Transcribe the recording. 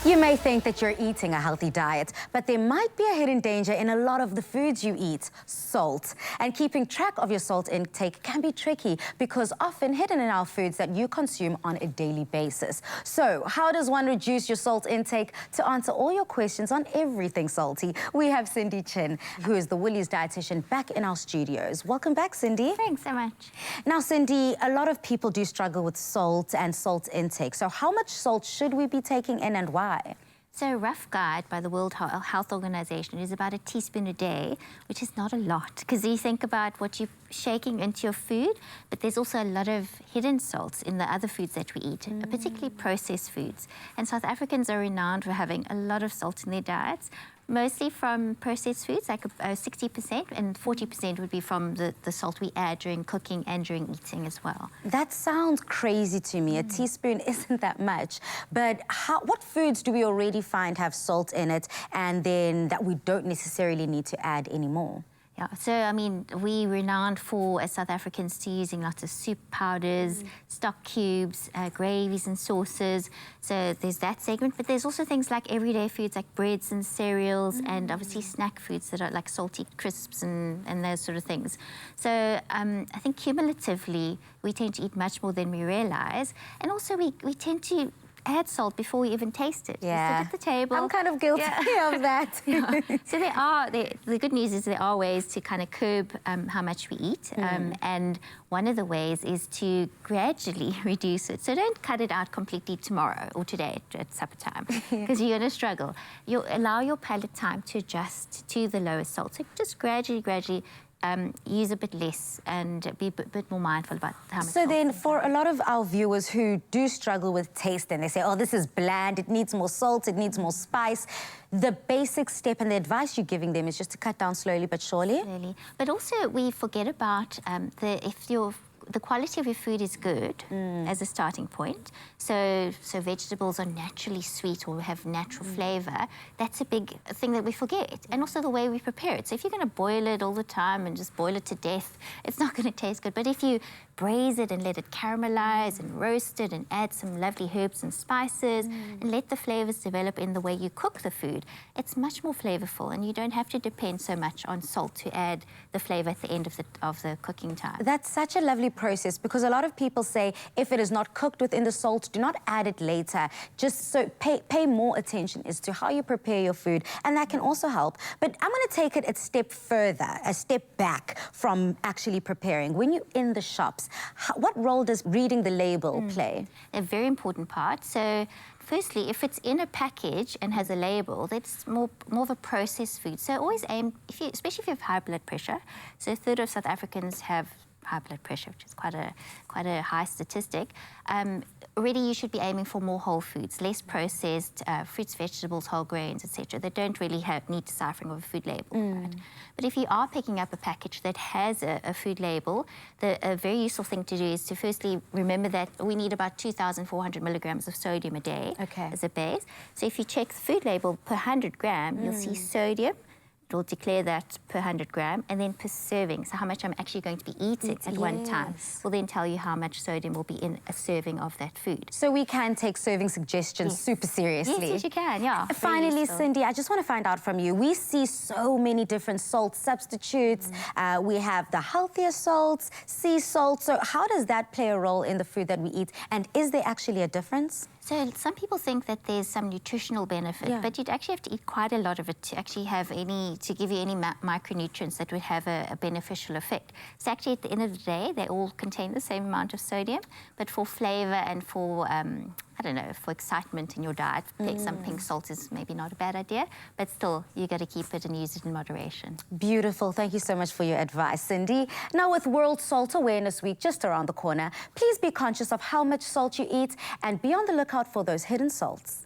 You may think that you're eating a healthy diet, but there might be a hidden danger in a lot of the foods you eat: salt. And keeping track of your salt intake can be tricky because often hidden in our foods that you consume on a daily basis. So how does one reduce your salt intake? To answer all your questions on everything salty, we have Cindy Chin, who is the Woolies Dietitian, back in our studios. Welcome back, Cindy. Thanks so much. Now, Cindy, a lot of people do struggle with salt and salt intake. So how much salt should we be taking in and why? So a rough guide by the World Health Organization is about a teaspoon a day, which is not a lot, because you think about what you're shaking into your food, but there's also a lot of hidden salts in the other foods that we eat, particularly processed foods. And South Africans are renowned for having a lot of salt in their diets, mostly from processed foods, like 60%, and 40% would be from the salt we add during cooking and during eating as well. That sounds crazy to me. A teaspoon isn't that much. But what foods do we already find have salt in it and then that we don't necessarily need to add anymore? Yeah, so I mean, we're renowned for, as South Africans, to using lots of soup powders, stock cubes, gravies and sauces. So there's that segment, but there's also things like everyday foods like breads and cereals, and obviously snack foods that are like salty crisps and those sort of things. So I think cumulatively, we tend to eat much more than we realize. And also we tend to add salt before we even taste it. Yeah. We sit at the table. I'm kind of guilty of that. Yeah. So the good news is there are ways to kind of curb how much we eat. And one of the ways is to gradually reduce it. So don't cut it out completely tomorrow or today at supper time, because you're going to struggle. You'll allow your palate time to adjust to the lowest salt. So just gradually use a bit less and be a bit more mindful about how much. So then, for a lot of our viewers who do struggle with taste and they say, oh, this is bland, it needs more salt, it needs more spice, the basic step and the advice you're giving them is just to cut down slowly but surely? Slowly. But also we forget about the quality of your food is good as a starting point. So vegetables are naturally sweet or have natural flavour. That's a big thing that we forget. And also the way we prepare it. So if you're going to boil it all the time and just boil it to death, it's not going to taste good. But if you braise it and let it caramelize and roast it and add some lovely herbs and spices and let the flavours develop in the way you cook the food, it's much more flavourful, and you don't have to depend so much on salt to add the flavour at the end of the cooking time. That's such a lovely process, because a lot of people say if it is not cooked within the salt, do not add it later. Just so pay more attention as to how you prepare your food, and that can also help. But I'm going to take it a step further, a step back from actually preparing. When you're in the shops, what role does reading the label play? A very important part. So firstly, if it's in a package and has a label, that's more of a processed food. So always aim, especially if you have high blood pressure. So a third of South Africans have high blood pressure, which is quite a high statistic. Already you should be aiming for more whole foods, less processed fruits, vegetables, whole grains, etc. They don't really need deciphering of a food label. Right? But if you are picking up a package that has a food label, a very useful thing to do is to firstly remember that we need about 2,400 milligrams of sodium a day as a base. So if you check the food label per 100 gram, you'll see sodium. It will declare that per 100 gram, and then per serving, so how much I'm actually going to be eating at one time, will then tell you how much sodium will be in a serving of that food. So we can take serving suggestions super seriously. Yes, you can, yeah. Finally, Cindy, I just want to find out from you. We see so many different salt substitutes. We have the healthier salts, sea salt. So how does that play a role in the food that we eat? And is there actually a difference? So some people think that there's some nutritional benefit, but you'd actually have to eat quite a lot of it to actually have to give you any micronutrients that would have a beneficial effect. So actually, at the end of the day, they all contain the same amount of sodium, but for flavour and for I don't know, for excitement in your diet, some pink salt is maybe not a bad idea, but still, you got to keep it and use it in moderation. Beautiful. Thank you so much for your advice, Cindy. Now, with World Salt Awareness Week just around the corner, please be conscious of how much salt you eat and be on the lookout for those hidden salts.